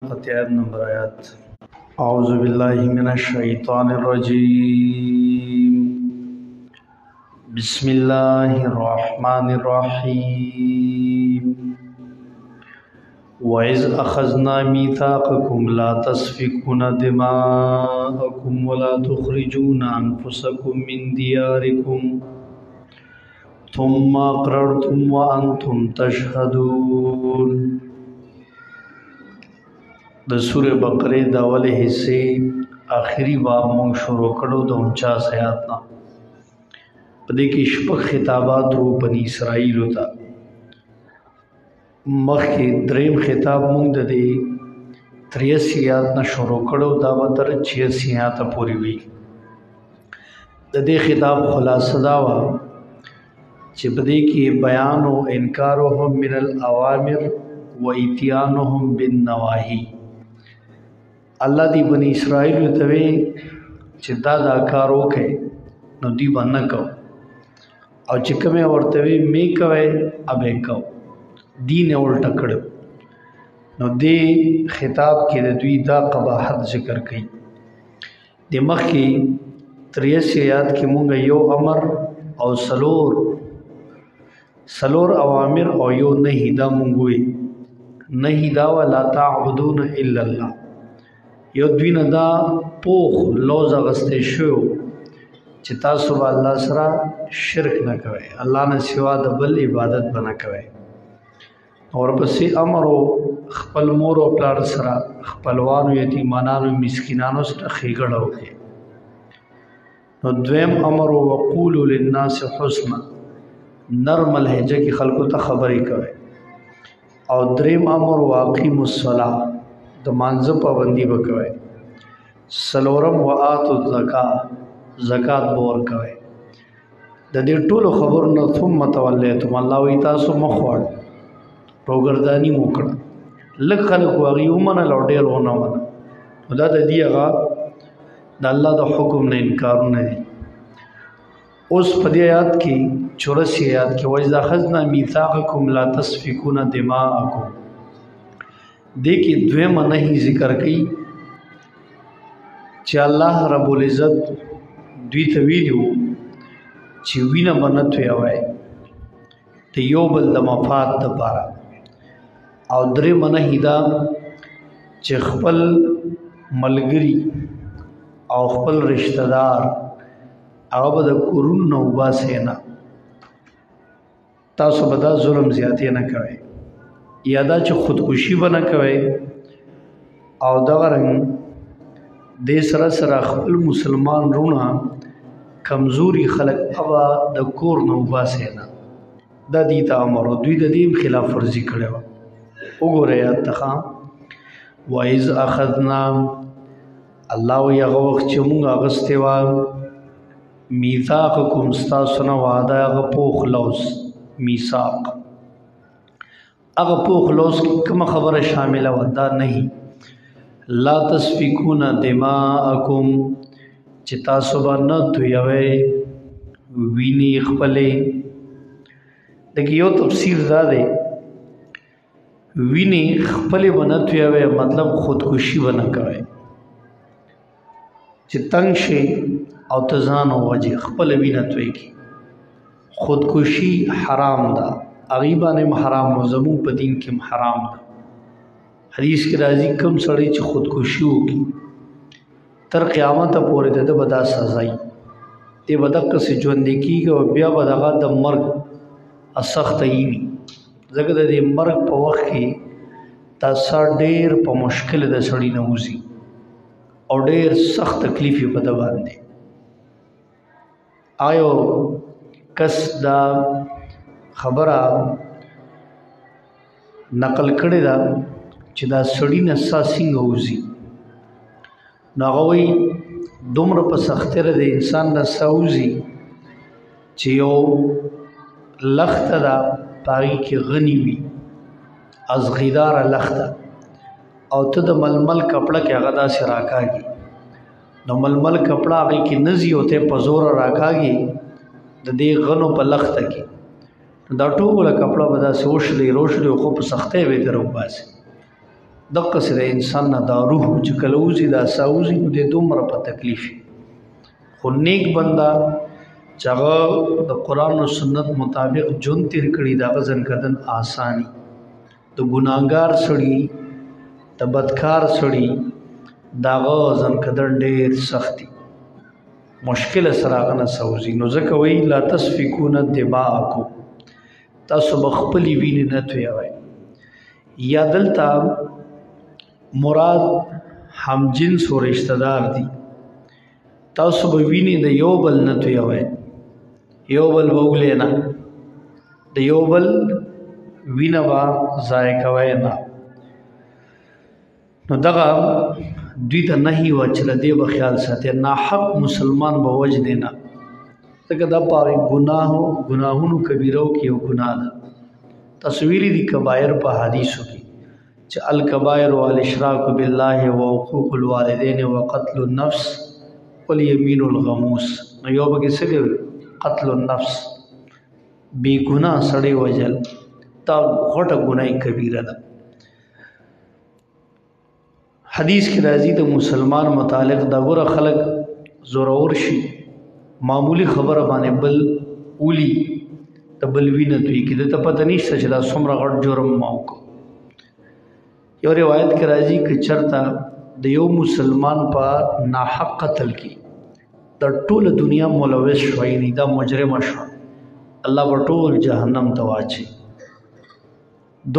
فتح نمبر آیات اعوذ باللہ من الشیطان الرجیم بسم اللہ الرحمن الرحیم وَإِذْ أَخَذْنَا مِيثَاقَكُمْ لَا تَسْفِكُونَ دِمَاءَكُمْ وَلَا تُخْرِجُونَ أَنفُسَكُمْ مِنْ دِيَارِكُمْ ثُمَّ أَقْرَرْتُمْ وَأَنْتُمْ تَشْهَدُونَ د سورہ بقرہ د اولے حصے آخری باب مونږ شروع کړو د 49 آیات نه په دې کې شپږ خطابات وو بنی اسرائیل ته مخکې دریم خطاب مونږ د دې 83 آیات نه شروع کړو دا به تر 86 آیات پورې وي د دې خطاب خلاصه دا و چې په دې کې بیان او انکارهم من الاوامر و اتيانهم بالنواهي الله دی بنی اسرائیل ته وی چې دا کار وکړي نو دی باندې کو او چې کومه ورته وی می کوي ابه کو دین الټ کړو نو دی خطاب کې د دوی دا قباحت ذکر کړي د مخ کې 83 آیات کې مونږ یو امر او سلور اوامر او یو نهی دا مونږ وی نهی دا ولا تعبدون الا الله یو دوی نه دا پوخ لوز غسته شو چې تاسو به الله سره شرک نه کوئ الله نه سوا د بل عبادت بنا کوئ اور پسې امر خپل مور او پلار سره خپلوانو یتیمانانو مسکینانو سره خېګړه وکړي نو دویم امر وقولوا للناس حسنا نرم لهجه کې خلکو ته خبرې کوي او دریم امر واقیم الصلاة د مانځه پابندي وکوي سلورم وآتوا زکات بور کوي د دې ټولو خبر نه ثم تولیتم الله وی تاسو مخوړ روګردانی موکړه لک خلک واغي ومنه لوډیر ونه منه دا د دې هغه د الله د حکم نه انکار نه دي اوس په دې آیات کې 84 آیات کې وایي اخذنا میثاقکم لا تسفکون دماءکم دې کې دویمه نهي ذکر کړي چې الله رب العزت دوی ته ویلو چې وینه منت وي ته یو بل د مفاد لپاره او درې منهي دا چې خپل ملګری او خپل رشتہ دار هغه به د کورونو نه وباسئ نه تاسو به دا ظلم زیاتې نه کوئ یا دا چې خودکشي به نه کوئ او دغه رنګ دې سره خپل مسلمان رونه کمزوري خلک هغه د کور نه وباسئ نه دا دې ته امر دوی د دې خلاف ورزي کړی وه وګورئ یاد ته وایز اخذنا الله وی هغه وخت چې مونږ اغستې وه میثاقکم ستاسو نه وعده هغه پوخ لوز میثاق هغه پوخ لوز کې کومه خبره شامله وه دا نهي لا تسفکون دماءکم چې تاسو به نه تویوئ وینې خپلې دغه یو تفسیر دا دی وینې خپلې به نه تویوئ مطلب خودکشي به نه کوئ چې تنګ شي او تزان او وجه خپل وینه توی کی خودکشي حرام ده غیبانه حرام او زمو په دین کې حرام ده حدیث کې راځي کم سړی چې خودکشي وکي تر قیامت پورې ده بدا سزای ته بدک سے ژوند کیږي او بیا بدغه د مرګ سخت ایمی زګد د مرګ په وخت کې تاسو ډېر په مشکل د سړی نه وځي او ډېر سخت تکلیف په د باندې آیو کس دا خبره نقل کړی دا چې دا سړی نه ساسینګ وځي نو هغه وایي دومره په سختۍ د انسان نه سوځي چې یو لخته ده په هغې کې غني وي ازغیداره لخته او ته د ململ کپړه کې هغه داسې راکاږي نو ململ کپړه هغې کې نه ځي او ته په زوره راکاږي د دې غنو په لخته کې دا ټوله کپړه به داسې روشلې خو په سختۍ به در وباسي دقه سره انسان نه دا روح چې کله وځي دا ساوځي نو د دومره په تکلیف خو نیک بندا چې هغه د قرآن او سنت مطابق جون تیر کړي دا غزن کدن آسانی د ګناګار سړي د بدکار سړي دا غزن کدن ډېر سختي مشکل سره هغه نه سوځي نو ځکه وی لا تسفکون دماءکم تاسو بخپلی وینې نه تویوئ یا دلته مراد هم جنس و رشتہ دار دي تاسو به وینې د یو بل نه تویوئ یو بل به ولې نه د یو بل وینه به ضایع کوئ نه نو دغه دوی ته نهي و چې له دې به خیال ساتئ ناحق مسلمان به وجنې نه ځکه دا په ګناهونو کبیرو کې یو ګناه ده تاسو ویلي دي کبایر په حدیثو کې چې الکبائر والاشراک بالله وحقوق الوالدین وقتل النفس والیمین الغموس نو یو پکې څه دی قتل النفس بې ګناه سړی وجل دا غټه ګناه کبیره ده حدیث کې راځي د مسلمان متعلق دا ګوره خلک زورور شي معمولی خبره باندې بل اولی د بل وینه دوی کې د ته پته نشته چې دا څومره غټ جرم ما وکړو یو روایت کې راځي که چرته د یو مسلمان په ناحق قتل کې د ټوله دنیا ملوث شوی نه دا مجرم شو الله به ټول جهنم ته واچي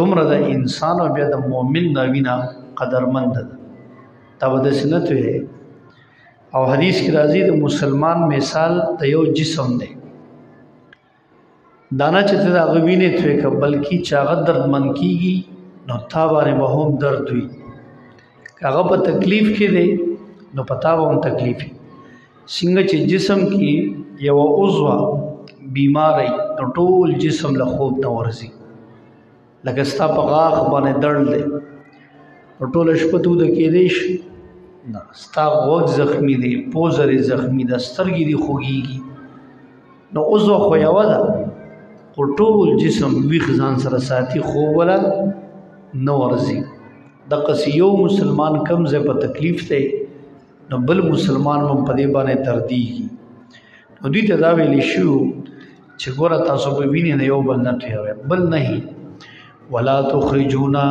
دومره د انسان او بیا د مؤمن دا وینه قدرمند ده دا به داسې نه تویوي او حدیث کې راځي د مسلمان مثال د یو جسم دی دانا چې ته د هغه وینې توی که بلکې چې هغه دردمند کېږي نو تا باندې به هم درد وي که هغه په تکلیف کې دی نو په تا به هم تکلیف وي څنګه چې جسم کې یوه عضوه بیماری نو ټول جسم له خوب نه ورځي لکه ستا په غاښ باندې درد دی نو ټوله شپه توده کېدی شي نه ستا غوږ زخمی دی پوزه یې زخمی ده سترګې دې خوږېږي نو عضوه خو یوه ده خو ټول جسم ویښ ځان سره ساتي خوب وله نه ورځي دقسې یو مسلمان کم ځای په تکلیف دی نو بل مسلمان هم په دې باندې دردېږي نو دوی ته دا ویلی شو چې ګوره تاسو به وینې د یو بل نه تویوئ بل نهي ولا تخرجونا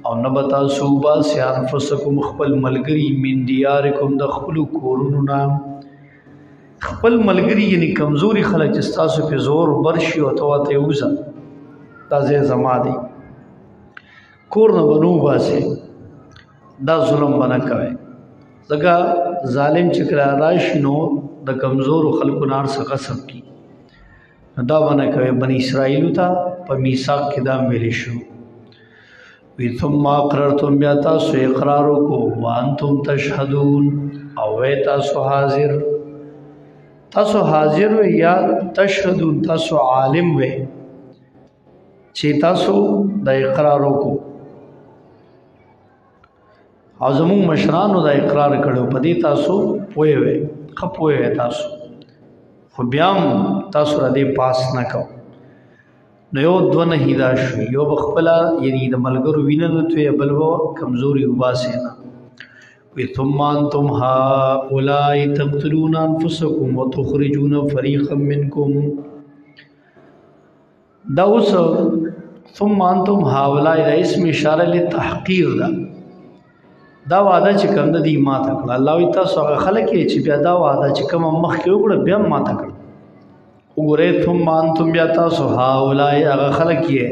او نه به تاسو وباسئ انفسکم خپل ملګري من دیارکم د خپلو کورونو نه خپل ملګري یعنی کمزوري خلک چې ستاسو پې زور بر شي او ته ورته وځه دا ځای زما دی کور نه به نه وباسئ دا ظلم به نه کوئ ځکه ظالم چې کله راشي نو د کمزورو خلکو نه هر څه غصب کي دا به نه کوئ بني اسرائیلو ته په میثاق کې دا ویلی شو وی ثم اقررتم بیا تاسو اقرار وکړو وانتم تشهدون او وی تاسو حاضر وی یا تشهدون تاسو عالم وی چې تاسو د اقرار وکړو او زموږ مشرانو دا اقرار کړو په دې تاسو پوه وی ښه پوه وی تاسو خو بیا هم تاسو را دې پاس نه کوو نو یو دوه نه دا شو یو به خپله یعنی د ملګرو وینه نه تویه بل به کمزوري وباسئ نه وی ثم انتم هؤلاء تقتلون انفسکم وتخرجون فریقا منکم دا اوس ثم انتم هؤلاء دا اسم اشاره لتحقیر ده دا وعده چې کوم د دې ماته کړه الله وی تاسو هغه خلک چې بیا دا وعده چې کوم مخکې وکړه بیا ماته کړه وګورئ ثم انتم بیا تاسو هؤلاء هغه خلک یې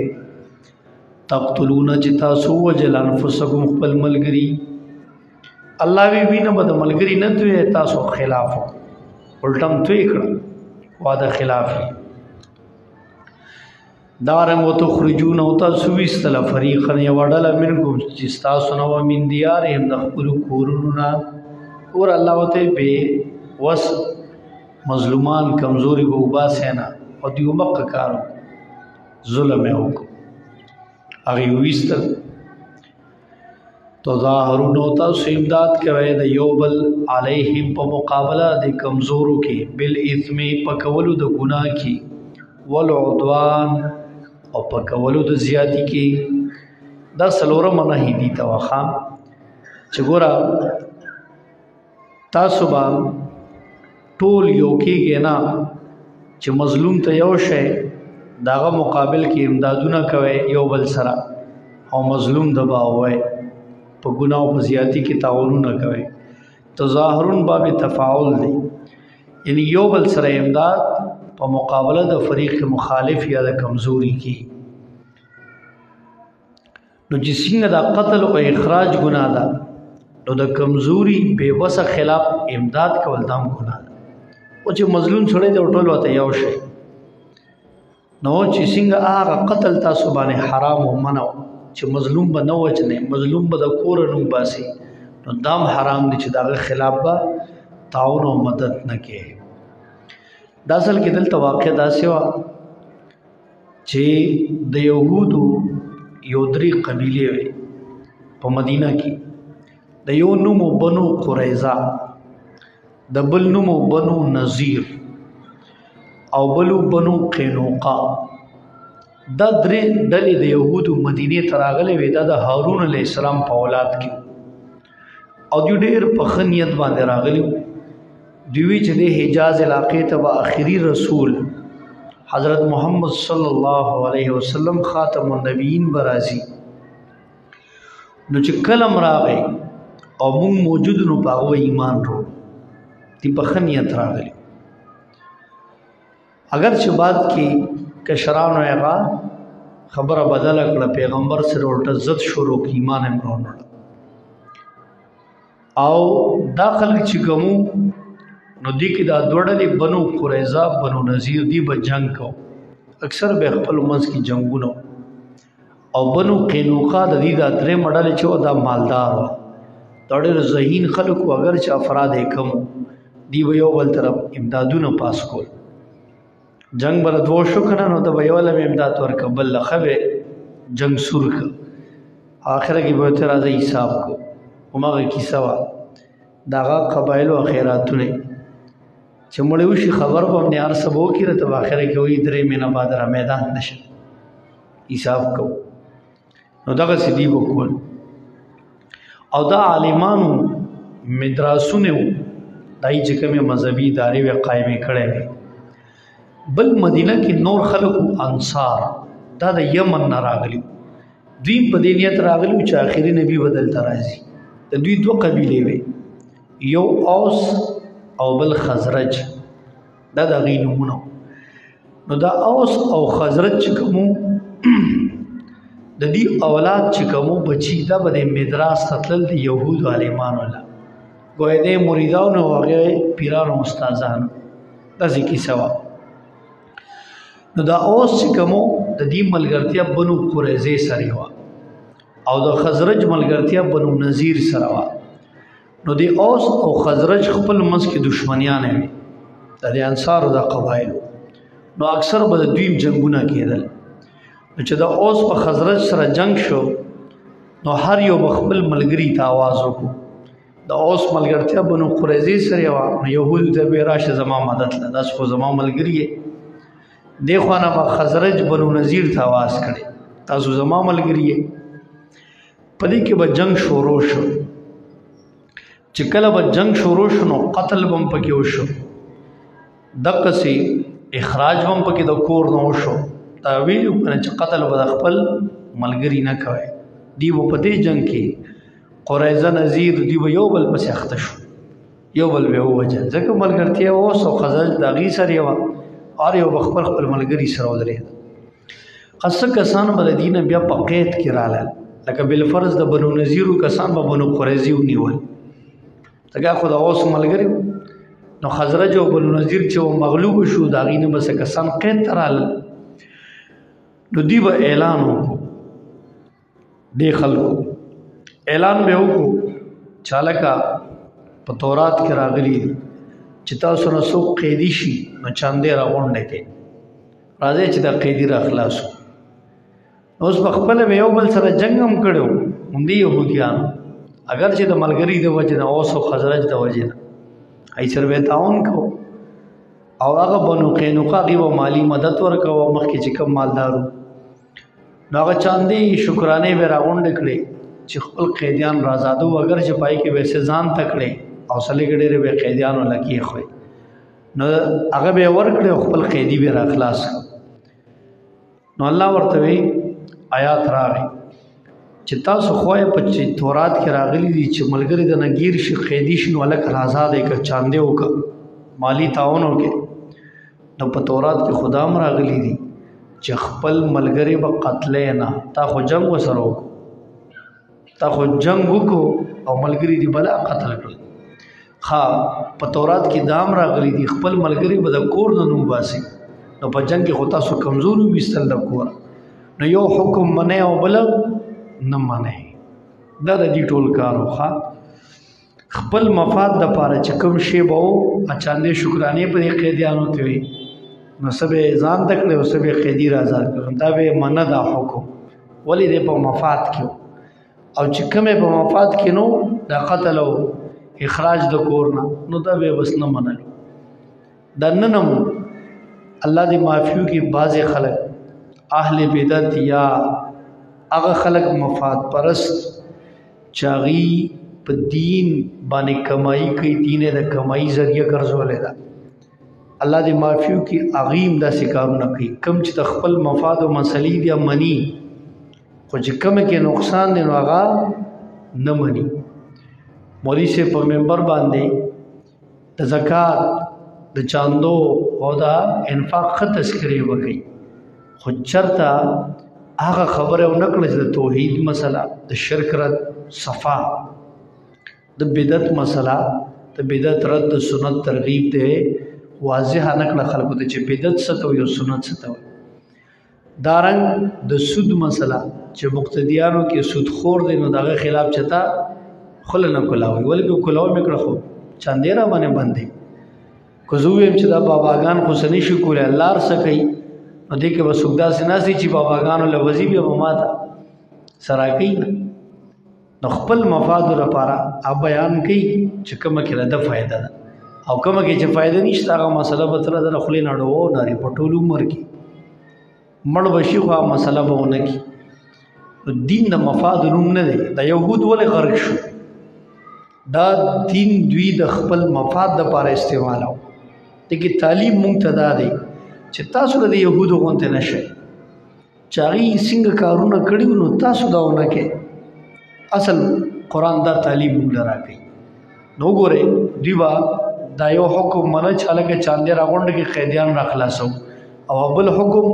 تقتلون چې تاسو وجل انفسکم خپل ملګري الله وی وینه به د ملګري نه توی تاسو خلاف الټم توی کړه وعده خلاف دارنګ وتخرجون او تاسو ویستل فریقا یوډل منکم چې تاسو نو من دیارهم د خپل کورونو نه اور الله وته به وس مظلومان کمزوری به وباسه نه او دیو مکه کارو ظلم یې وکړو هغه ویستل تظاهرون او تاسو امداد کوي د یو بل علیهم په مقابله د کمزورو کې بل اثم په کولو د ګناه کې والعدوان او په کولو د زیاتی کې دا څلورمه نهي دي ته واخا چې ګوره تاسو به ټول یو کېږئ نه چې مظلوم ته یو شی د هغه مقابل کې امدادونه کوئ یو بل سره او مظلوم د به وای په ګناه او په زیاتي کې تعاونونه کوئ تظاهرون باب تفاعل دی یعنی یو بل سره امداد په مقابله د فریق مخالف یا د کمزوري کې نو چې څنګه د قتل او اخراج ګناه ده نو د کمزوري بے وسه خلاف امداد کول دام ګناه ده او چې مظلوم سړی د ټول وته یو شي نو چې څنګه هغه قتل تاسو باندې حرام او منع چې مظلوم به نه وچنه مظلوم به د کور نو باسي نو دام حرام دي چې دغه خلاف به تعاون او مدد نه کوي دا اصل کې دلته واقع داسې و چې د یهودو یو درې قبیلې وي په مدینه کې د یو نوم بنو قریظه د بل نوم بنو نذیر او بلو بنو قینوقا دا درې ډلې د یهودو مدینه ته راغلې وې دا د هارون علیه السلام په اولاد کې او دوی ډېر په ښه نیت باندې راغلي دوی چې د حجاز علاقې ته به آخري رسول حضرت محمد صلی الله علیه وسلم خاتم النبیین برازي نو چې کلم راغی او مونږ موجود نو په هغه ایمان ورو دی په ښه نیت راغلي اگر چې بعد کې کشرانو هغه خبره بدله کړه پیغمبر سره ورته ضد شروع کی ایمان هم ورنړ او دا خلک چې کومو نو دی کې دا دوړلې بنو قریظه بنو نذیر دی به جنگ کو اکثر به خپل منځ کې جنگونه او بنو قینوقا د دې د درې مډل چې دا مالدار و ډېر ذهین خلکو اگر چې افراد کم دی یو بل طرف امدادونه پاس کول جنگ بر دو شو کنه نو د ویوله امداد ورک بل لخوه جنگ سور ک اخر کې به تر راځي حساب کو همغه کیسه وا داغه قبایل او خیراتونه چې مړیو شي خبر په امن یار سبو کې رته اخر کې وې درې مینه بعد را میدان نشه حساب کو نو دغه سدی وکول او دا عالمانو مدرسونه دای چې کومه مذهبي ادارې و قائمه کړي بل مدینه کې نور خلکو انصار دا د یمن نه راغلي دوی په دې نیت راغلي چې آخري نبی بدل ترازي د دوی دوه قبیلې وي یو اوس او بل خزرج دا د غینمونو نو دا اوس او خزرج چې کومو د دې اولاد چې کومو بچي دا به مدراس تتل د يهود عالمانو الله ګوې دې مریدانو او هغه پیرانو استادانو دا ځکه سوا نو دا اوس چې کومو د دې ملګرتیا بنو قریظه سره و او د خزرج ملګرتیا بنو نذیر سره و نو دی اوس او خزرج خپل منځ کې دشمنیان وي د انصار د قبایل نو اکثر به دویم جنگونه کېدل چې دا اوس په خزرج سره جنگ شو نو هر یو خپل ملګری ته आवाज وکړو دا اوس ملګرتیا بنو قریظه سره و يهود ته به راشه زما مدد له داس خو زما ملګری دی خو نه په خزرج بنو نذیر ته आवाज کړي تاسو زما ملګری پدې کې به جنگ شروع شو چې کله به جنگ شروع شو نو قتل بم پکې وشو دغه سي اخراج بم پکې د کور نو وشو دا ویلو کنه چې قتل به خپل ملګری نه کوي دی په دې جنگ کې قریظه نذیر دی یو بل پسې اخته شو یو بل به وجه ځکه ملګرتیا اوس او خزرج د غي سره و اور یو خپل ملګری سره ودرې خاصه کسان بل دین بیا په قید کې رااله لکه بل فرض د بنو نذیرو کسان به بنو قریظه ونیول دغه خدا اوس ملګری نو خزرج او بنو نذیر چې مغلوب شو دا غینه بس کسان قید تراله نو دی به اعلان وکړو دی خلکو اعلان به وکړو چالکا په تورات کې راغلی چې تاسو نو څوک قیدی شي نو چاندې راغونډه کې راځي چې دا قیدی را خلاصو اوس په خپل به یو بل سره جنگ هم کړو هم دی يهوديان اگر چې د ملګری د وجه نه اوس او خزرج د وجه نه ای سر به تعاون کو او هغه بنو قینوقا دی و مالی مدد ورکو مخکې چې کم مالدارو نو هغه چاندې شکرانې به راغونډې کړې چې خپل قیدیان رازادو اگر چې پای کې ویسه ځان تکړې او سلې ګډېرې به قیدیانو لکې خوې نو هغه به ورکړې خپل قیدی به را خلاص نو الله ورته وی آیات راغی چې تاسو خوای په تورات کې راغلي دي چې ملګری د نګیر شي قیدی شنو الک آزاد یک چاندې وک مالی تعاون وکړي نو په تورات کې خدا م راغلي دي چې خپل ملګری به قتل نه تا خو جنگ وسره تا خو جنگ وکړو او ملګری دی بلا قتل کړ ها په تورات کې دام راغلي دي خپل ملګری به د کور نه نو باسي نو په جنگ کې خو تاسو کمزوري وستل د کور نو یو حکم منه او بل نه منه دا د دې ټول کارو ښا خپل مفاد د پاره چې کوم شی به او اچاندې شکرانه په قیدیانو ته وي نو سبه ځان تکړه او سبه قیدی آزاد کړه دا به منه دا حکم ولې دې په مفاد کې او چې کومه په مفاد کې نو دا قتل او اخراج د کور نه نو دا به بس نه منل دا ننم الله دې معافیو کې بعض خلک اهل بدعت یا هغه خلک مفاد پرست چاغي په دین باندې کمائی کوي دین د کمائی ذریعہ ګرځولې ده الله دې معافیو کې اغیم دا سکارونه کوي کم چې خپل مفاد او مسلې دی منی خو چې کم کې نقصان دی نو هغه نه مني مولوی سے په منبر باندې د زکات د چاندو او دا انفاق خ تذکرې وکړي خو چرته هغه خبره او نکړه چې د توحید مسله د شرک رد صفا د بدعت مسله د بدعت رد د سنت ترغیب دی واضح نکړه خلکو ته چې بدعت څه ته او سنت څه ته دارنګ د سود مسله چې مقتدیانو کې سود خور دي نو دغه خلاف چتا خلنه کولاوي ولکه کولاو میکړه خو چاندېرا باندې باندې کوزویم چې دا باباګان خو سني شو کوله الله رس کوي نو دې کې وسوګدا سناسي چې باباګانو لوزي به ماته سره کوي نو خپل مفاد لپاره ا بیان کوي چې کومه کې رده فائدہ ده او کومه کې چې فائدہ نشته هغه مسله به تر د خلې نړو ناري پټول عمر کې مړ بشي خو مسله به ونه کې دین د مفاد نوم نه دی د يهود ولې غرق شو دا دین دوی د خپل مفاد لپاره استعمالو دغه تعلیم مونږ ته دا دی چې تاسو د يهودو غونته نشئ چاري څنګه کارونه کړیو نو تاسو دا ونه کې اصل قران دا تعلیم مونږ راکړي نو ګوره دیوا دا یو حکم منه چاله چاندې راغونډ کې قیدیان را خلاصو او بل حکم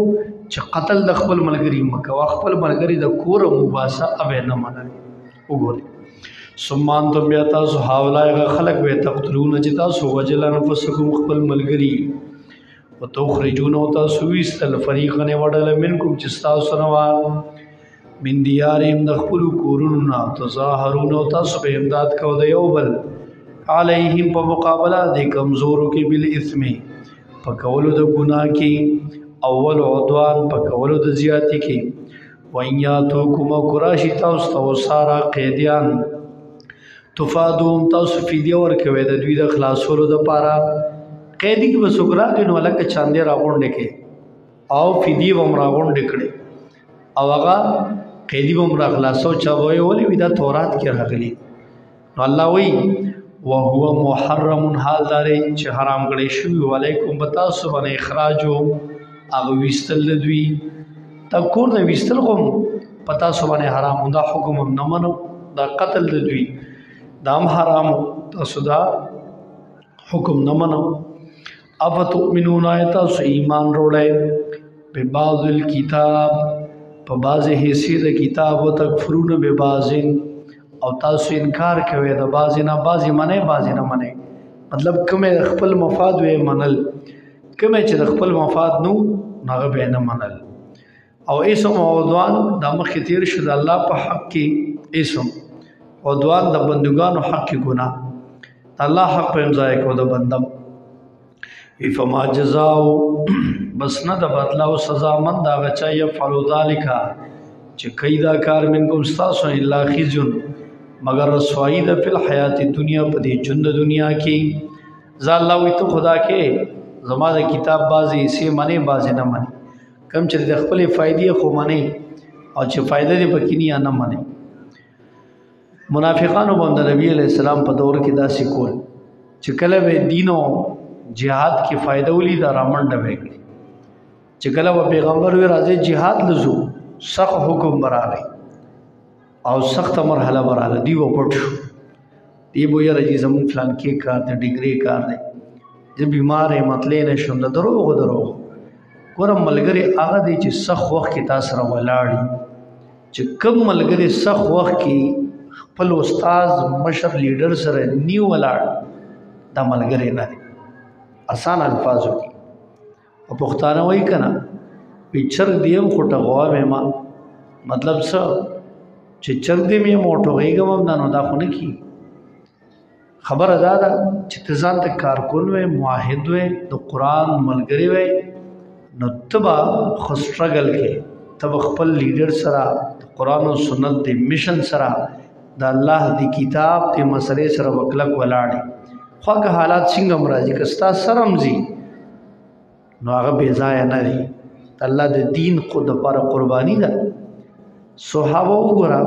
چې قتل د خپل ملګری مکه او خپل ملګری د کور مباسه ابه نه منل وګوره سمان تم بیا تاسو حوالای خلق به تقتلون چې تاسو وجلن فسکم خپل ملګری وتخرجون تاسو ویستل فریقن وړل منکم چې تاسو نوا من دیارهم د خپل کورونو تظاهرون تاسو به امداد کو د یو بل علیهم په مقابله د کمزورو کې بل اثم په کولو د ګناه کې اول عدوان په کولو د زیاتی کې ویناتو کوم قراشی تاسو تو سارا قیدیان تفادوم تاسو فدیه ورکوي د دوی د خلاصولو د پاره قیدی کې وسوګرا کې نو لکه چاندې راغونډه کې او فدیه وم راغونډه کړي او هغه قیدی وم را خلاصو چا وی ولې دا تورات کې راغلي نو الله وی وهو محرم حال دار چې حرام کړي شو علیکم بتاسو باندې اخراجو هغه وستل دوی تا کور نه وستل کوم پتا سو باندې حرام دا حکم نه منو دا قتل دوی دام حرام تاسو دا حکم نه منو افتؤمنون تاسو ایمان وروړی په بعض الكتاب په بعض حصے د کتاب او تکفرون به بعضین او تاسو انکار کوي د بعضی نه بعضی منه بعضی نه منه مطلب کومه خپل مفاد وې منل کومه چې د خپل مفاد نو هغه به نه منل او اسم او عدوان د مخ تیر شو د الله په حق کې اسم او عدوان د بندګانو حق کې ګناه الله حق په امضای کو د بندم فما جزاء بس نه د بدلا او سزا من دا غچا یفعل ذلک چې کیدا کار منکم استاسو الا خزن مگر رسوائی د فل حیات دنیا په دې ژوند دنیا کې ز الله وي ته خدا کې زما د کتاب بازي سي منی بازي نه منی کم چې د خپل فائدې خو منی او چې فائدہ دې پکې نه یا نه مني. منافقانو باندې نبی علیہ السلام په دور کې داسې کول چې کله به دین او جهاد کې فائدہ ولي دا رامنډه وکړي، چې کله به پیغمبر وی راځي جهاد لزو سخت حکم براغی او سخت مرحله براله دی و پټ شو دی بو یاره چې زمون فلان کې کار دی ډیګری کار دی چې بیمار مطلې نه شوم د دروغ ګورم ملګری هغه دی چې سخت وخت کې تاسو را ولاړی، چې کم ملګری سخت وخت کې خپل استاد مشر لیډر سره نیو ولاړ دا ملګری نه دی. آسان الفاظو کې او پښتانه وایي کنه پیچر دیم خټه غوا مې ما مطلب څه چې چر دې مې موټو غېګم نو دا خو نه کی خبر ادا ده چې تزان ته کارکون وې موحد وې د قران ملګری وې نو تبا خو سټرګل کې تب خپل لیډر سره قران او سنت دې میشن سره د الله دی کتاب ته مسلې سره وکلک ولاړې خوګه حالات څنګه مرাজি کستا سرمزي نو هغه بے ځای نه دی. الله د دین خود لپاره قرباني ده. صحابه وګوره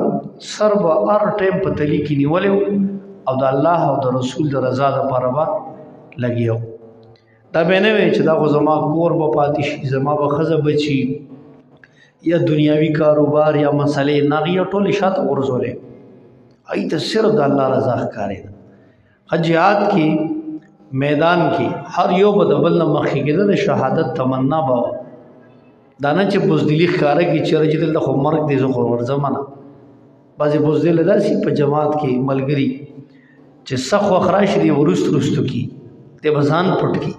سر به هر ټیم په تلی کې نیولې او د الله او د رسول د رضا لپاره به لګیو. دا به نه وي چې دا خو زما کور به پاتې شي زما به ښځه بچي یا دنیاوي کاروبار یا مسلې نه یې ټولې شاته غورځولې ای ته صرف د الله رضا ښکاري ده. جهاد کې میدان کې هر یو به د بل نه مخکې کېده د شهادت تمنا به دا نه چې بزدلي ښکاره کړي چې رجې دلته خو مرګ دی زه خو ورځم نه. بعضې بزدل داسې په جماعت کې ملګري چې سخت وخت راشي دی وروستو کي دی به ځان پټ کي.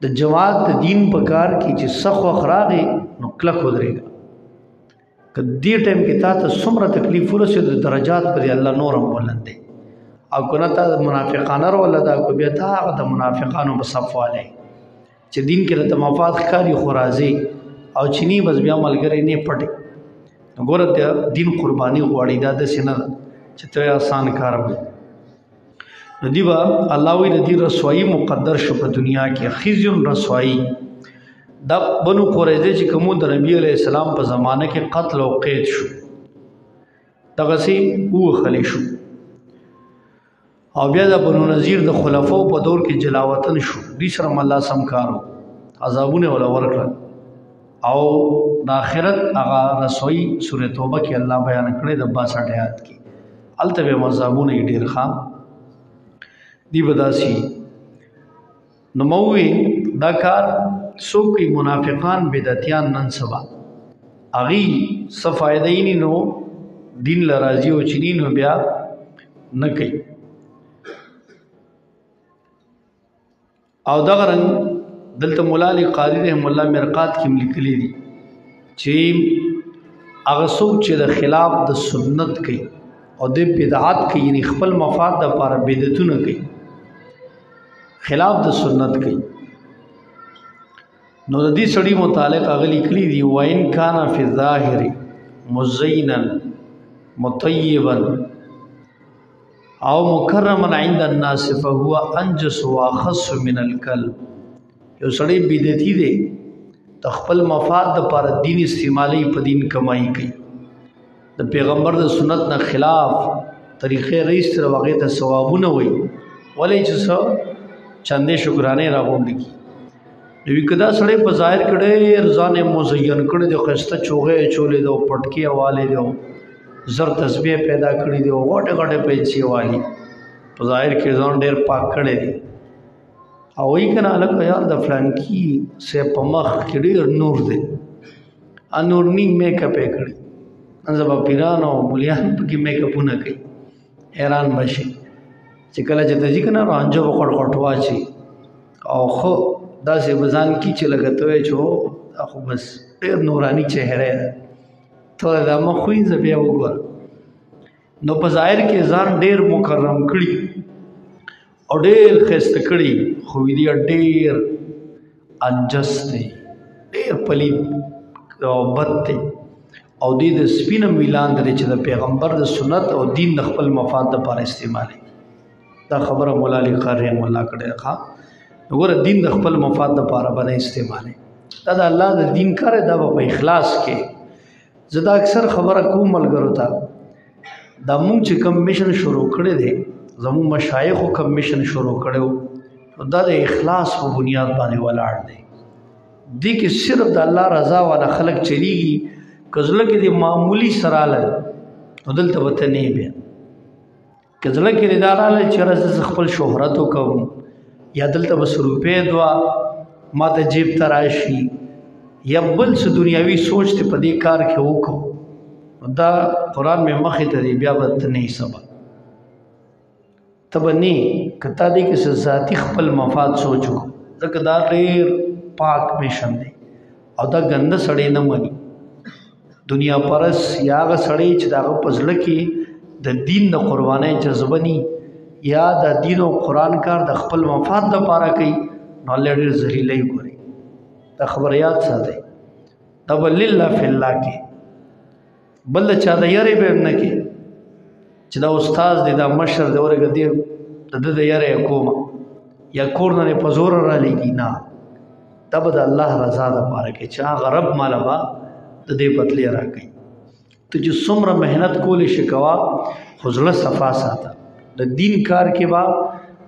د جماعت د دین په کار کې چې سخت وخت راغی نو کلک ودرېږه که دې ټایم کې تا ته څومره تکلیف ورسېد د درجات پرې الله نور هم بلند دی او که نه تا د منافقانه روله ده که بیا تا هغه د منافقانو په صف والی چې دین کې راته مفاد ښکاري خو راځي او چې نی بس بیا ملګری نه پټي. ګوره د دین قرباني غواړي دا داسې نه ده چې ته آسان کار وي. نو دی به الله وایي د دې رسوایي مقدر شو په دنیا کې خزي رسوایي دا بنو قریظه چې کومو د نبی علیہ السلام په زمانه کې قتل او قید شو دغسې ووښلی شو او بیا د بنو نذیر د خلفاو په دور کې جلاوطن شو دوی سره هم الله سم کارو عذابونه ولا ورکړل او د آخرت هغه رسوایي سورې توبه کې الله بیان کړی د 62 آیات کې هلته به عذابونه یې ډېر ښه دی به داسې نو مووی دا کار څوک منافقان بدعتیان نن سبا هغې څه فایده یې نو دین له راځي او چې نو بیا نه کوي. او دغه رنګ دلته مولا علی قاری رحم الله مرقات کې لیکلي دي چې هغه څوک چې د خلاف د سنت کوي او د بدعت کوي یعنی خپل مفاد د لپاره بدعتونه کوي خلاف د سنت کوي نو د دې سړي متعلق هغه لیکلي دي وَإِنْ كَانَ فِي الظَّاهِرِ مُزَيِّنًا مُطَيِّبًا او مکرمن عند الناس فهو انجس واخص من الكلب. یو سړی بدعتي دی د خپل مفاد د لپاره دین استعمالي په دین کمایي کوي د پیغمبر د سنت نه خلاف طریقې رئیس تر هغې ته ثوابونه وایي ولې چې څه چندې شکرانې راغونډې کړي نو که دا سړی په ظاهر کې ډېر ځان یې مزین کړی دی ښایسته چوغې اچولې دی پټکې والې دی زر تسبیح پیدا کړی دی غټې غټې پیسې والي په ظاهر کې ځان ډېر پاک کړی دی او وایي که نه هلکه یار د فلانکي صاحب په مخ کې ډېر نور دی نور نیم میک اپ یې کړي نن سبا پیران او مولیان پکې میک اپونه کوي حیران به شي چې کله چې ته ځي که نه رانجو به غټ غټ واچي او خو داسې به ځان کې چې لږه ته وایې چې هو دا خو بس ډېر نوراني چهره ده ته دا مخ خو یې زه بیا وګورم نو په ظاهر کې ځان ډېر مکرم کړي او ډېر ښایسته کړي خو دی ډېر انجس دی ډېر پلید او بد دی او دې د سپینه میلان لري چې د پیغمبر د سنت او دین د خپل مفاد لپاره استعمالي دا خبره مولا علی قاری رحمه الله کړې ښه وګوره دین د خپل مفاد لپاره باندې استعمالي دا د الله د دین کار دا په اخلاص کې زه دا اکثر خبره کوم ملګرو ته دا مونږ چې کوم میشن شروع کړی دی زموږ مشایخو کوم میشن شروع کړی دا د اخلاص په بنیاد باندې ولاړ دی دې کې صرف د الله رضا والا خلق چلیږي که زړه کې د معمولي سره راغلل نو دلته به ته نه یې بیا که زړه کې دې دا راغلل چې یاره زه خپل شهرت وکړم یا دلته به 100 روپۍ دوه ما ته جیب ته راشي یا بل څه دنیاوي سوچ ته په دې کار کې وکړو دا قرآن مې مخې ته دی بیا به ته نه یې سبا ته به نه که تا دې کې څه ذاتي خپل مفاد سوچ وکړو ځکه دا ډېر پاک میشن دی او دا ګنده سړی نه مني دنیا پرس یا هغه سړی چې د هغه په زړه کې د دین د قربانۍ جذبه ني یا د دین او قرآن کار د خپل مفاد دپاره کوي نو الله ډېر ذلیله ګوري دا خبره یاد ساتئ دا به لله فی الله کې بل د چا د یارې به هم نه کې چې دا استاد دی دا مشر دی ورګه دی د ده د یارې کومه یا کور نه په زور رالیږي نه دا به د الله رضا دپاره کې چې هغه رب ماله به د دې بدلې راکوي ته چې څومره محنت کولی شي کوه خو زړه صفا ساته د دین کار کې به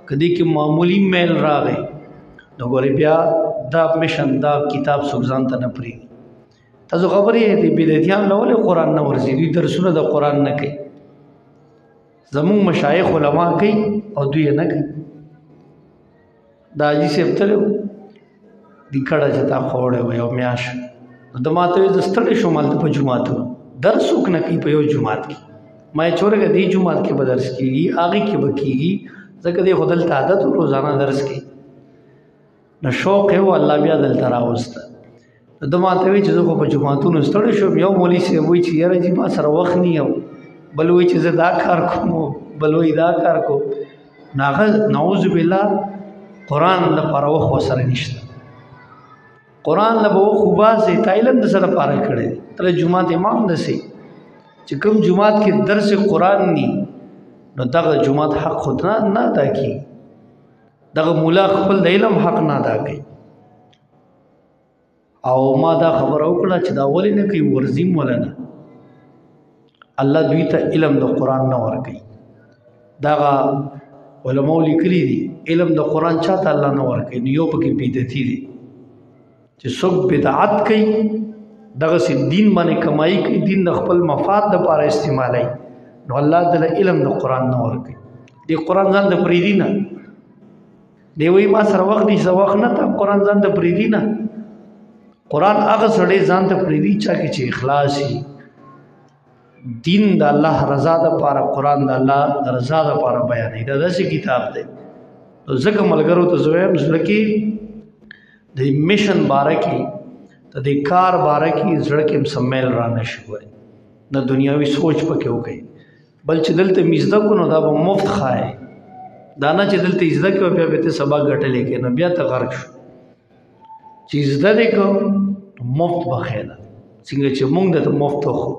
که دې کې معمولي میل راغی نو ګورې بیا دا میشن دا کتاب څوک ځان ته نه پرېږدي تاسو خبرې د بدعتیان له ولې قرآن نه ورځي دوی درسونه د قرآن نه کوي زمونږ مشایخ علما کوي او دوی یې نه کوي دا حاجي صاحب تللی و دې کډه چې تا خوړی و یو میاشت نو د ما ته وایي زه ستړی شوم هلته په جوماتونو درس څوک نه کوي په یو جومات کې ما یې چورګه دې جومات کې به درس کېږي هغې کې به کېږي ځکه دې خو دلته عادت و روزانه درس کوي نو شوق یې و الله بیا دلته راوسته د ما ته وایي چې زه خو په جوماتونو ستړی شوم یو مولوي صاحب وایي چې یاره جي ما سره وخت نه یم بل وایي چې زه دا کار کوم بل وایي دا کار کوم نو هغه نعوذ بالله قرآن لپاره وخت ورسره نشته قرآن له به وخت وباسې تا علم د څه لپاره کړی دی ته جومات امام دسې چې کوم جومات کې درس قرآن ني نو دغه جومات حق خود نه ادا کېږي دغه مولا خپل د علم حق نه ادا کوي او ما دا خبره وکړه چې دا ولې نه کوي ورزیم ولا نه الله دوی ته علم د قرآن نه ورکوي دغه علماء لیکلي دي علم د قرآن چاته الله نه ورکوي نو یو پکې بدعتي دي چې څوک بدعت کوي دغسې دین باندې کمایي کوي دین د خپل مفاد دپاره استعمالوي نو الله دله علم د قرآن نه ورکوي دې قرآن ځان ته پرېږدي نه دی وایي ما سره وخت دی زه وخت نه ته قرآن ځان ته پرېږدي نه قرآن هغه سړی ځان ته پرېږدي چا کې چې اخلاص وي دین د الله رضا دپاره قرآن د الله د رضا دپاره بیانوي دا داسې کتاب دی نو ځکه ملګرو ته زه وایم زړه کې د میشن باره کې د دې کار باره کې زړه کې هم څه میل را نه شي ګورې نه دنیاوي سوچ پکې وکړي بل چې دلته مې زده کړو نو دا به مفت ښایي دا نه چې دلته زده کړو بیا به ته سبا ګټلې کې نو بیا ته غرق شو چې زده دې کړو مفت به ښایي ده څنګه چې مونږ درته مفت وخورو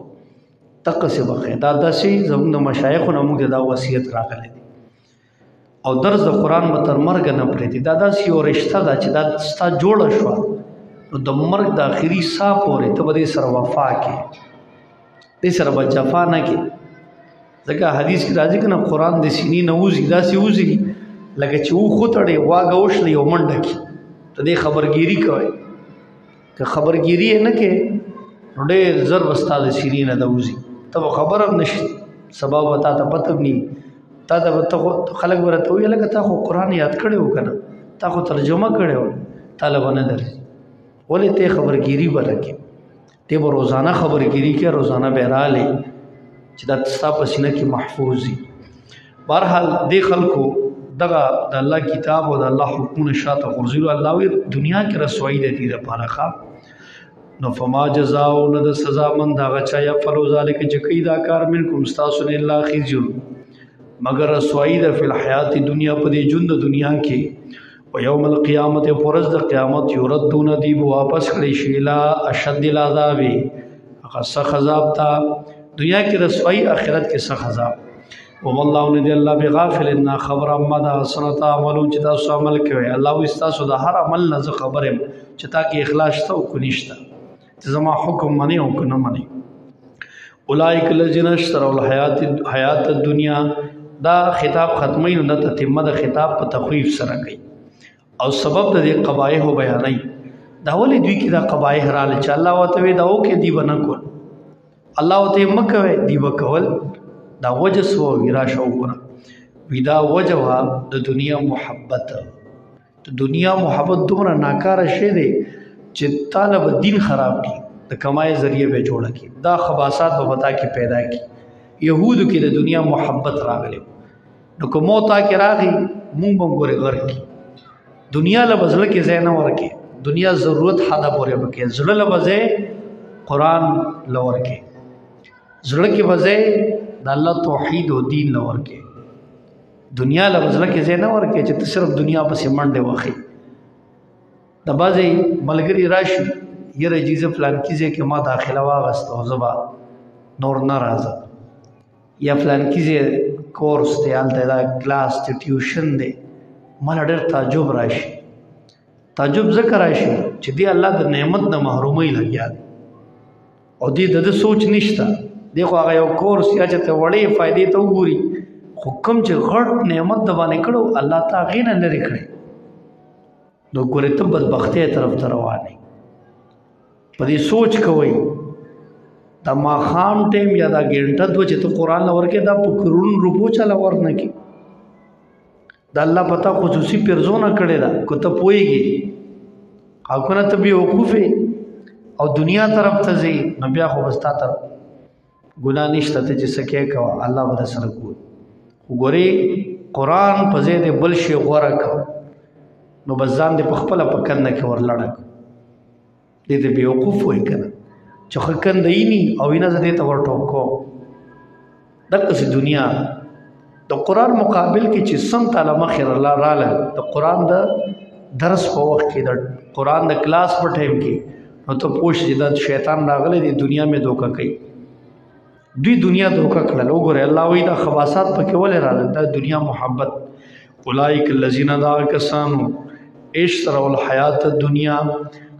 دقسې به ښایي دا داسې زموږ د مشایخو نه مونږ ته دا وصیت راغلی دی او درس د قرآن به تر مرګه نه پرېږدي دا داسې یو رشته ده چې دا ستا جوړه شوه نو د مرګ د آخري ساه پورې ته به دې سره وفا کې دې سره به جفا نه کې ځکه حدیث کې راځي که نه قرآن د سینې نه وځي داسې وځي لکه چې وخوتړې واګه وشلې یو منډه کې ته دې خبرګیري کوئ که خبرګیري یې نه کې نو ډېر زر به ستا د سینې نه د وځي ته به خبر هم نه شي سبا به تا ته پته هم نه تا ته خلک به راته ووایي لکه تا خو قرآن یاد کړی و که نه تا خو ترجمه کړی و تاله به نه درځي ولې ته خبرګیري به رکې ته به روزانه خبرګیري کې روزانه به رالی چې دا ستا په سینه کې محفوظ وي بهرحال دې خلکو دغه د الله کتاب او د الله حکمونه شاته غورځوي الله وایي دنیا کې رسوایي د دې دپاره ښه نو فما جزاء نه د سزا مند هغه چا یفعلوا ذلک چې کوي دا کار منکم ستاسو نه الا خزي مگر رسوایی ده فی الحیات دنیا په دې ژوند د دنیا کې و یوم القیامت فرض د قیامت یردون دی واپس کړي شي الی اشد العذاب هغه سخت عذاب ته دنیا کې رسوایی آخرت کې سخت عذاب و والله ندی الله بغافل ان خبر اما دا سنت عملو چې تاسو عمل کوي الله واستاسو د هر عمل نه خبره چې تا کې اخلاص ته او کو نشته چې زما حکم منی او کو نه منی اولئک الذین اشتروا الحیات الدنیا دا خطاب ختمی نو د تتمه د خطاب په تخویف سره کوي او سبب د دې قبایح بیانای دا ولې دوی کې دا قبایح رااله چې الله وته دا وکي دی ونه کول الله وته مکوي دی وکول دا وجه سو ویرا شو ګره ودا وجه د دنیا محبت د دنیا محبت دومره ناکاره شی دی چې طالب دین خراب کی د کمای ذریعہ به جوړه کی دا خباثات به پتا کی پیدا کی يهودو کې د دنیا محبت راغلی نو کوم تا کې راغی مونږ به ګورې غر کی دنیا له بزله کې ځای نه ورکې دنیا ضرورت حدا پورې وکې زړه له بځای قرآن لور کې زړه کې بځای د الله توحید او دین لور کې دنیا له بزله کې ځای نه ورکې چې ته صرف دنیا پسې منډه وخی د بازي ملګری راشي یره جیزه فلان کیږي کې ما داخله واغست او زبا نور ناراضه یا فلان کیږي کورس دی الته دا کلاس ته ټیوشن دی مال ډېر تعجب راشي تعجب ذکر راشي چې دی الله د نعمت نه محرومي لګیا او دی د سوچ نشتا دغه هغه یو کورس یا چې ته وړې فائدې ته وګوري حکم چې غړ نعمت د باندې کړو الله تعالی غینه لري کړی نو ګورې ته بدبختۍ طرف ته روانې په دې سوچ کوئ دا ماښام ټیم یا دا ګنټه دوه چې ته قرآن ورکې دا په کرون روپو چاله ورنه کې دا الله پتا خصوصي پرزونه کړې ده کو ته پوهېږي او که نه ته بې وقوفې او دنیا طرف ته ځې نو بیا خو به ستا ته ګناه نشته ته چې څه کې کوه الله به در سره کوي خو ګورې قرآن په ځای د بل شي غوره کړه نو بس ځان دې په خپله په کنده کې ورلړه دې ته بې وقوف وایي که نه چې ښه کنده یې ني او وینه زه دې ته ورټوپ کوم دقسې دنیا د قرآن مقابل کې چې سم تعالی مخې راله د قرآن د درس په وخت کې د قرآن د کلاس په ټایم کې نو ته پوه چې دا شیطان راغلی دی دنیا مې دوکه کوي دوی دنیا دوکه کړل وګورئ الله وایي دا خباثات پکې ولې راغلل دا دنیا محبت اولئک الذین دا کسانو اشتروا الحیات الدنیا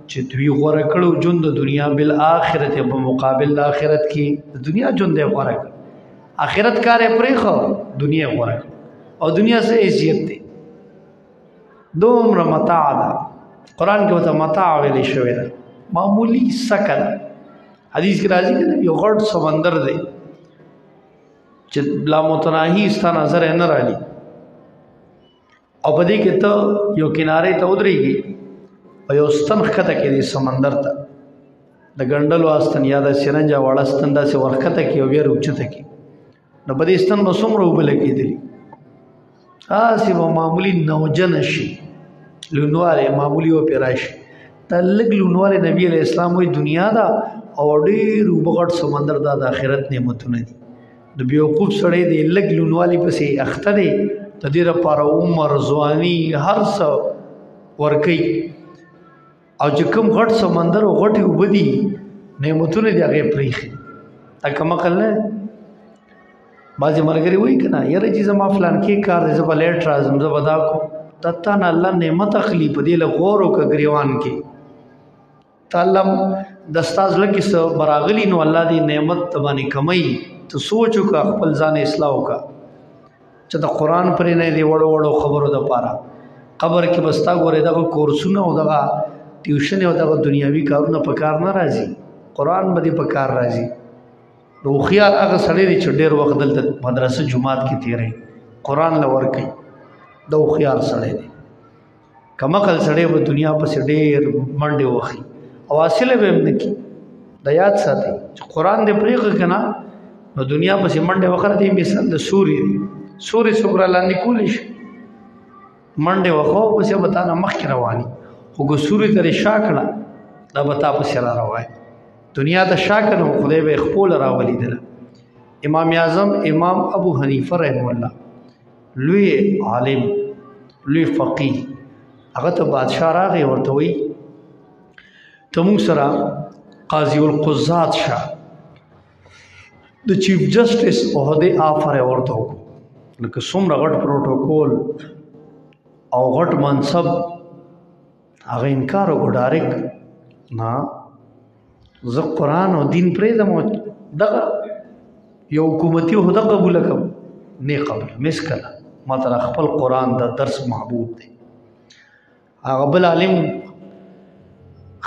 چې دوی غوره کړو ژوند د دنیا بالآخرت په مقابل د آخرت کې د دنیا ژوند یې غوره کړ آخرت کار یې پرېښو دنیا یې غوره کړ او دنیا څه عزت دی دومره متاع ده قرآن کې ورته متاع ویلې شوې ده معمولی سکه ده حدیث کې راځي که یو غټ سمندر دی چې لامتناهي ستا نظر یې نه رالي او په دې کې ته یو کنارې ته ودرېږي او یو ستن ښکته کې دی سمندر ته د ګنډلو استن یا د سرنجا واړه ستن داسې ورښکته کې او بیا روچته کې نو په دې ستن به څومره اوبه لګېدلي هسې به معمولي نوجنه شي لونوالی معمولي وپې راشي دا لږ لونوالی نبي علیه السلام وایي دنیا ده او ډېر اوبه غټ سمندر دا د آخرت نعمتونه دي د بېوقوف سړی دی لږ لونوالي پسې اخته دی د دې لپاره عمر ځواني هر څه ورکوي او چې کوم غټ سمندر او غټې اوبه دي نعمتونه دي هغې پرېښي دا کم عقل نه بعضې ملګري وایي که نه یاره چې زما فلان کې کار دی زه به لیټ راځم زه به دا کوم دا تا نه الله نعمت اخلي په دې له غور وکړه ګریوان کې ته الله د ستا زړه کې څه براغلي نو الله دې نعمت ته باندې کموي ته سوچ وکړه خپل ځان اصلاح وکړه چې د قرآن پرې نه دی وړو وړو خبرو دپاره قبر کې به ستا ګورې دغه کورسونه او دغه ټیوشن او دغه دنیاوي کارونه په کار نه راځي قرآن به دې په کار راځي نو هوښیار هغه سړی دی چې ډېر وخت دلته مدرسه جومات کې تېروي قرآن له ورکوي د هوښیار سړی دی کم عقل سړی به دنیا پسې ډېر منډې وخي او حاصله به هم نه کي د یاد ساتئ چې قرآن دې پرېښه که نه نو دنیا پسې منډې وخره دی مثال د سوري دی سوري څوک را لاندې کولی شي منډې وخو پسې به تا نه مخکې رواني خو که سوري ته دې شا کړه دا به تا پسې را روان دنیا ته شا کړه خدای به یې خپله راولیدله امام اعظم امام ابو حنیفه رحمه الله لوی عالم لوی فقیه هغه ته بادشاه راغی ورته وایي ته موږ سره قاضي القضات شه د چیف جسټس عہدې آفر یې ورته وکړو لکه څومره غټ پروټوکول او غټ منصب هغه انکار وکړو ډایرکټ نه زه قرآن او دین پرېږدم دغه یو حکومتي عہده قبول کم نه قبول مسکله ما تر خپل قرآن د درس محبوب دی هغه بل عالم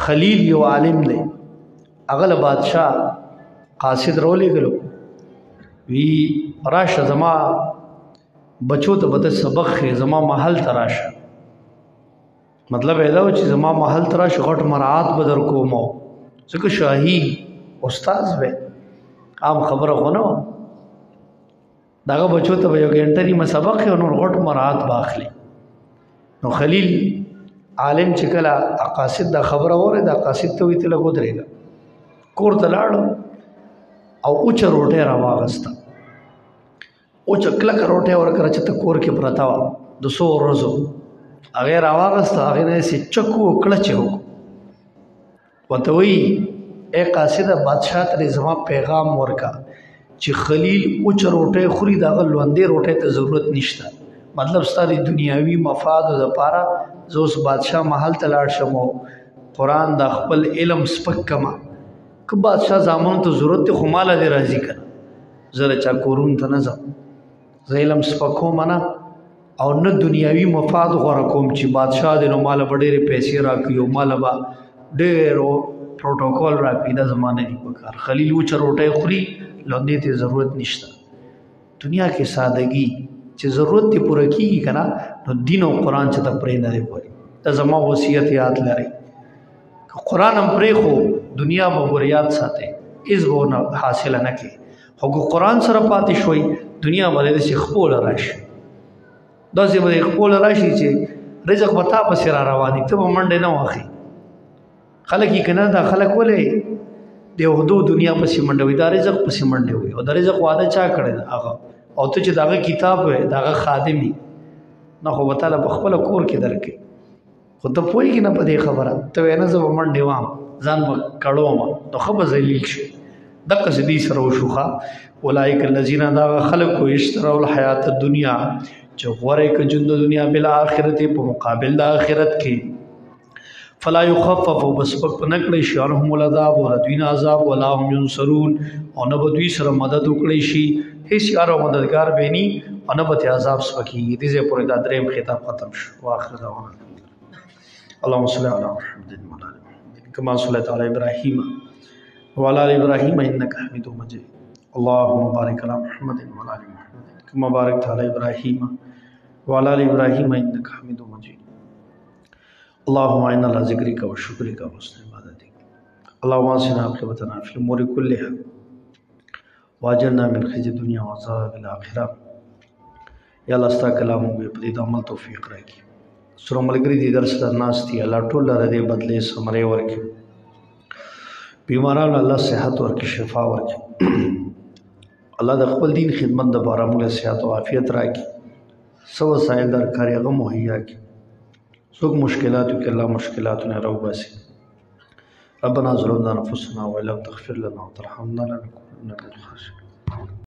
خلیل یو عالم دی هغه له بادشاه قاصد رولېږلو وی راشه زما بچو ته به سبق ښې زما محل ته راشه مطلب دا و چې زما محل ته راشه غټ مراعات به در کوم ځکه شاهي استاذ وی عام خبره خو نه وه دغه بچو ته به یو ګنټه نیمه سبق ښې نور غټ مراعات به اخلي نو خلیل عالم چې کله قاصد دا خبره واورېده قاصد ته وایي ته لږ ودرېږه کور ته لاړو او اوچه روټۍ راواغسته اوچه کلکه روټۍ ورکړه چې ته کور کې پرته وه د څو ورځو هغې یې راواغسته هغې نه یې چکو کړچې وکړو ورته وایي ای قاصده بادشاه ته زما پیغام ورکه چې خلیل اوچه روټۍ خوري د هغه لوندې روټۍ ته ضرورت نشته مطلب ستا د دنیاوي مفادو دپاره زه اوس بادشاه محل ته لاړ شم او قرآن د خپل علم سپک کما که بادشاه زامنو ته ضرورت دی خو ماله دې راضي کړه زه د چا کورونو ته نه ځم زه علم سپکوم نه او نه دنیاوي مفاد غوره کوم چې بادشاه دی نو ماله به ډېرې پیسې راکړي او ماله به ډېر پروټوکول راکړي دا زما نه دي پکار خلیل اوچه روټۍ خوري لوندې ته ضرورت نشته دنیا کې سادگی چې ضرورت دې پوره کېږي که نه نو دین او قرآن چې ته پرې نه دی پوهې دا زما وصیت یاد لرئ که قرآن هم پرېښو دنیا به ور یاد ساتئ هېڅ به ونه حاصله نه کړي خو که قرآن سره پاتې شوئ دنیا به داسې خپوله راشي داسې به خپوله راشي چې رزق به تا پسې را روان وي ته به منډې نه واخلې خلک یې که نه دا خلک ولې د عهدو دنیا پسې منډه وي دا رزق پسې منډې وي او د رزق واده چا کړی ده هغه او ته چې د هغه کتاب وی د هغه خادم وي نه خو به تعالی په خپله کور کې درکړي خو ته پوهېږي نه په دې خبره ته وایې نه زه به منډې وام ځان به کړوم نو ښه به ذلیل شي دقسې دې سره وشو اولئک الذین دا خلق کو اشتروا الحیات الدنیا چې غوره که ژوند د دنیا بالآخرت په مقابل د آخرت کې فلا یخفف بسپک په نه کړی شي عنهم العذاب او د دوی نه عذاب ولا هم ینصرون او نه به دوی سره مدد وکړی شي هیڅ یار او مددگار به ني او نه به عذاب سپکېږي دې ځای پورې دا دریم خطاب ختم شو واخر دعوانا اللهم صل على محمد وعلى ال محمد كما صليت على ابراهيم وعلى ال ابراهيم انك حميد مجيد اللهم بارك على محمد وعلى ال محمد كما باركت على ابراهيم وعلى ال ابراهيم انك حميد مجيد اللهم انا على ذكرك وشكرك وحسن عبادتك اللهم اصلح عاقبتنا في الامور كلها واجرنا من خزي الدنيا وعذاب الاخره یا الله ستا کلام به په دې عمل توفیق راکړي سره ملګری دي درس درناس دي الله ټول لره دې بدلې سمره ورکړي بیمارانو الله صحت ورکړي شفا ورکړي الله د خپل دین خدمت د باره موږ صحت او عافیت راکړي سو وسایل درکاري هغه مهیا کړي څوک مشکلاتو کې الله مشکلاتونه راوباسي ربنا ظلمنا انفسنا وان لم تغفر لنا وترحمنا لنكونن من الخاسرين